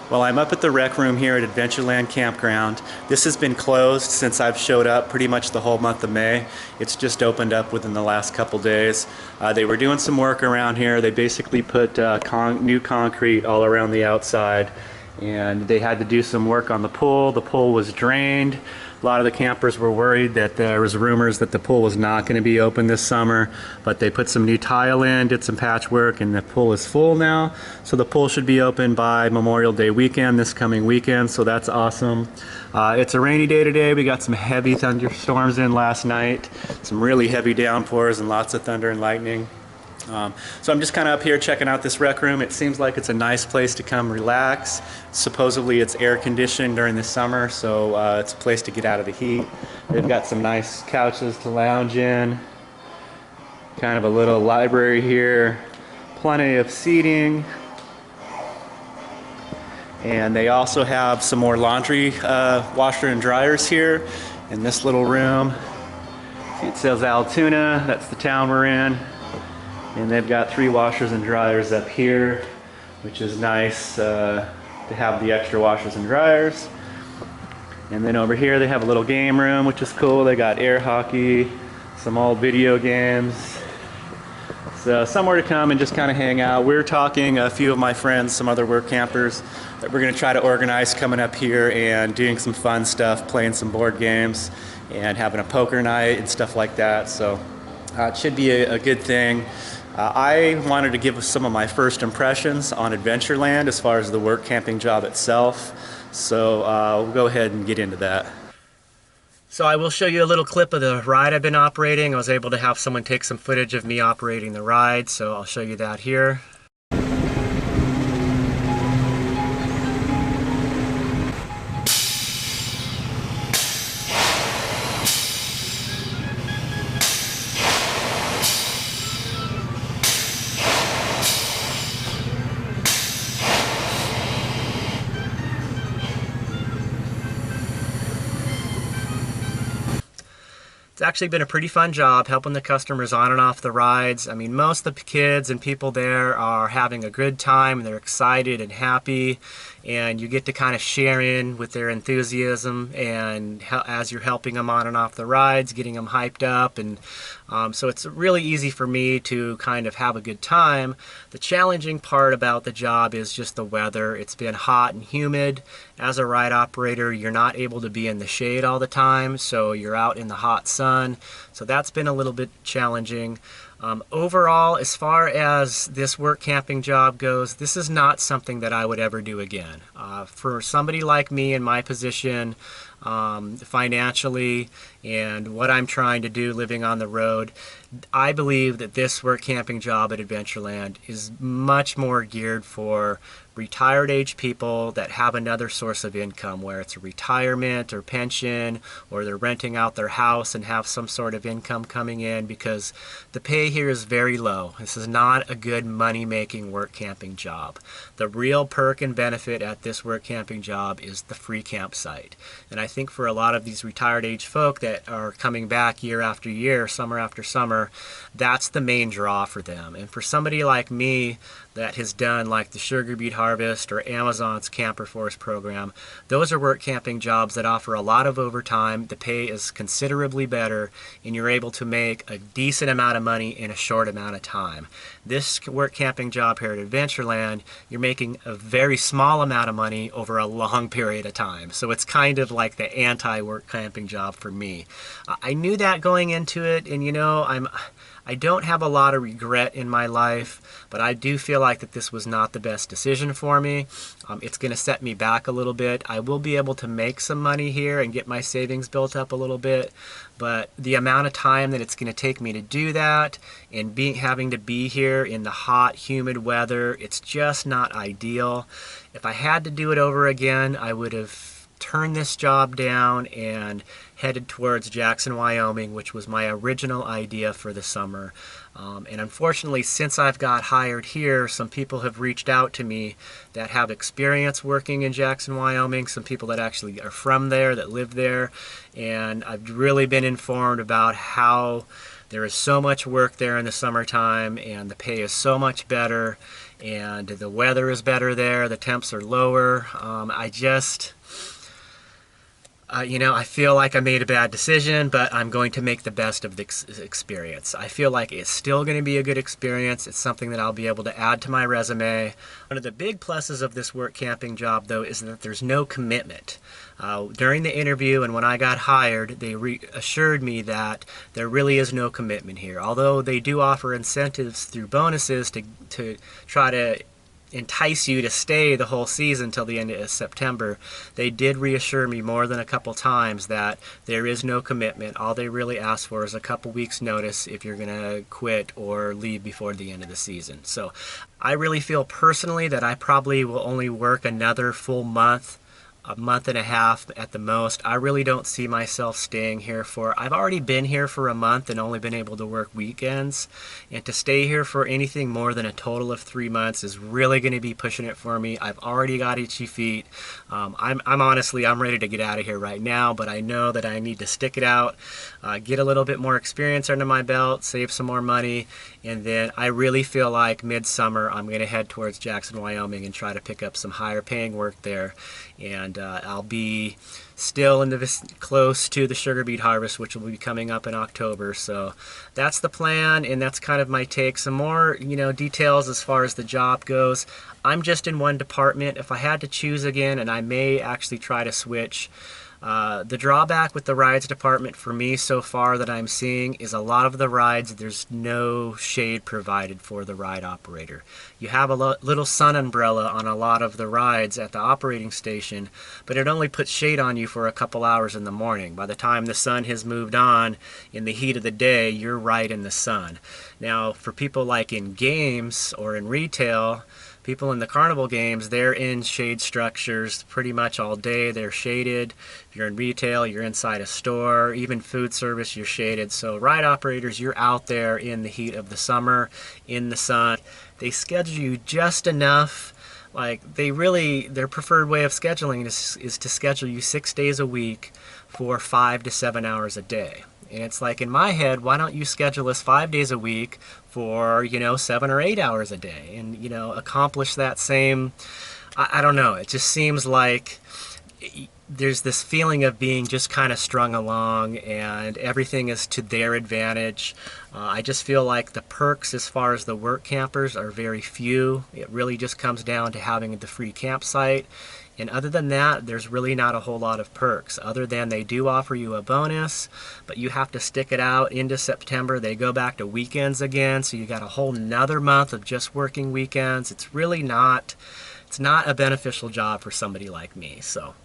Well, I'm up at the rec room here at Adventureland Campground. This has been closed since I've showed up pretty much the whole month of May. It's just opened up within the last couple days. They were doing some work around here. They basically put new concrete all around the outside, and they had to do some work on the pool. The pool was drained. A lot of the campers were worried that there was rumors that the pool was not going to be open this summer, but they put some new tile in, did some patchwork, and the pool is full now. So the pool should be open by Memorial Day weekend, this coming weekend, so that's awesome. It's a rainy day today. We got some heavy thunderstorms in last night, some really heavy downpours and lots of thunder and lightning. So I'm just kind of up here checking out this rec room. It seems like it's a nice place to come relax. Supposedly it's air conditioned during the summer, so it's a place to get out of the heat. They've got some nice couches to lounge in, kind of a little library here, plenty of seating, and they also have some more laundry washer and dryers here in this little room. See, it says Altoona, that's the town we're in. And they've got 3 washers and dryers up here, which is nice to have the extra washers and dryers. And then over here they have a little game room, which is cool. They got air hockey, some old video games. So somewhere to come and just kind of hang out. We're talking a few of my friends, some other work campers, that we're going to try to organize coming up here and doing some fun stuff, playing some board games and having a poker night and stuff like that. So it should be a good thing. I wanted to give some of my first impressions on Adventureland as far as the work camping job itself, so we'll go ahead and get into that. So I will show you a little clip of the ride I've been operating. I was able to have someone take some footage of me operating the ride, so I'll show you that here. It's actually been a pretty fun job helping the customers on and off the rides. I mean, most of the kids and people there are having a good time. They're excited and happy, and you get to kind of share in with their enthusiasm and as you're helping them on and off the rides, getting them hyped up. And so it's really easy for me to kind of have a good time. The challenging part about the job is just the weather. It's been hot and humid. As a ride operator, you're not able to be in the shade all the time, so you're out in the hot sun. So that's been a little bit challenging. Overall, as far as this work camping job goes, this is not something that I would ever do again. For somebody like me in my position, financially, and what I'm trying to do living on the road, I believe that this work camping job at Adventureland is much more geared for retired age people that have another source of income, where it's a retirement or pension, or they're renting out their house and have some sort of income coming in, because the pay here is very low. This is not a good money-making work camping job. The real perk and benefit at this work camping job is the free campsite. And I think for a lot of these retired age folk that are coming back year after year, summer after summer, that's the main draw for them. And for somebody like me that has done like the Sugar Beet Harvest or Amazon's Camper Force program, those are work camping jobs that offer a lot of overtime. The pay is considerably better, and you're able to make a decent amount of money in a short amount of time. This work camping job here at Adventureland, you're making a very small amount of money over a long period of time. So it's kind of like the anti-work camping job for me. I knew that going into it, and you know, I don't have a lot of regret in my life, but I do feel like that this was not the best decision for me. It's going to set me back a little bit. I will be able to make some money here and get my savings built up a little bit, but the amount of time that it's going to take me to do that, and having to be here in the hot, humid weather, it's just not ideal. If I had to do it over again, I would have turned this job down and headed towards Jackson, Wyoming, which was my original idea for the summer. And unfortunately, since I've got hired here, some people have reached out to me that have experience working in Jackson, Wyoming, some people that actually are from there, that live there, and I've really been informed about how There is so much work there in the summertime, and the pay is so much better, and the weather is better there. The temps are lower. I feel like I made a bad decision, but I'm going to make the best of the experience. I feel like it's still going to be a good experience. It's something that I'll be able to add to my resume. One of the big pluses of this work camping job, though, is that there's no commitment. During the interview and when I got hired, they assured me that there really is no commitment here. Although they do offer incentives through bonuses to try to entice you to stay the whole season till the end of September, they did reassure me more than a couple times that there is no commitment. All they really ask for is a couple weeks notice if you're going to quit or leave before the end of the season. So I really feel personally that I probably will only work another full month, a month and a half at the most. I really don't see myself staying here I've already been here for a month and only been able to work weekends, and to stay here for anything more than a total of 3 months is really going to be pushing it for me. I've already got itchy feet. I'm honestly, I'm ready to get out of here right now, but I know that I need to stick it out, get a little bit more experience under my belt, save some more money, and then I really feel like midsummer I'm going to head towards Jackson, Wyoming and try to pick up some higher paying work there. And I'll be still in close to the sugar beet harvest, which will be coming up in October. So that's the plan, and that's kind of my take. Some more, details as far as the job goes. I'm just in one department. If I had to choose again, and I may actually try to switch, the drawback with the rides department for me so far that I'm seeing is a lot of the rides, there's no shade provided for the ride operator. You have a little sun umbrella on a lot of the rides at the operating station, but it only puts shade on you for a couple hours in the morning. By the time the sun has moved on in the heat of the day, you're right in the sun. Now, for people like in games or in retail, people in the carnival games, they're in shade structures pretty much all day. They're shaded. If you're in retail, you're inside a store. Even food service, you're shaded. So ride operators, you're out there in the heat of the summer, in the sun. They schedule you just enough. Like, their preferred way of scheduling is to schedule you 6 days a week for 5 to 7 hours a day. And it's like, in my head, why don't you schedule us 5 days a week for, 7 or 8 hours a day and, accomplish that same, I don't know. It just seems like there's this feeling of being just kind of strung along and everything is to their advantage. I just feel like the perks as far as the work campers are very few. It really just comes down to having the free campsite. And other than that, there's really not a whole lot of perks, other than they do offer you a bonus, but you have to stick it out into September. They go back to weekends again, so you got a whole nother month of just working weekends. It's not a beneficial job for somebody like me. So,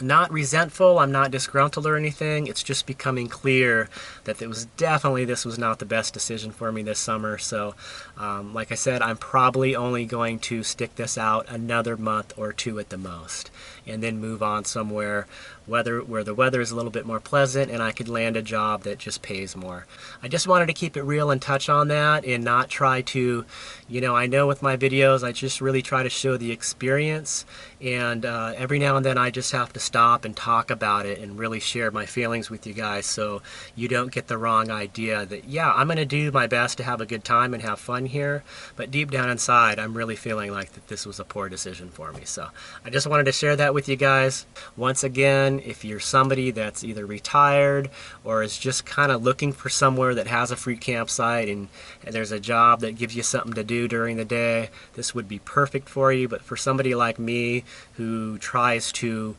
not resentful, I'm not disgruntled or anything. It's just becoming clear that this was not the best decision for me this summer. So like I said, I'm probably only going to stick this out another month or two at the most, and then move on somewhere where the weather is a little bit more pleasant and I could land a job that just pays more. I just wanted to keep it real and touch on that and not try to, I know with my videos I just really try to show the experience, and every now and then I just have to stop and talk about it and really share my feelings with you guys, so you don't get the wrong idea that, yeah, I'm going to do my best to have a good time and have fun here, but deep down inside I'm really feeling like that this was a poor decision for me. So I just wanted to share that with you guys. Once again, if you're somebody that's either retired or is just kind of looking for somewhere that has a free campsite and there's a job that gives you something to do during the day, this would be perfect for you. But for somebody like me who tries to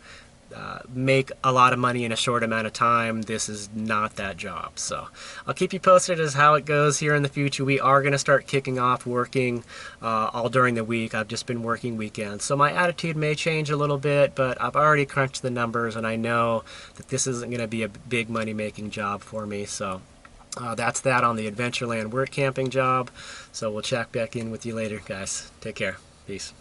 make a lot of money in a short amount of time, this is not that job. So I'll keep you posted as how it goes here in the future. We are going to start kicking off working all during the week. I've just been working weekends, so my attitude may change a little bit, but I've already crunched the numbers and I know that this isn't going to be a big money making job for me. So that's that on the Adventureland work camping job. So we'll check back in with you later, guys. Take care. Peace.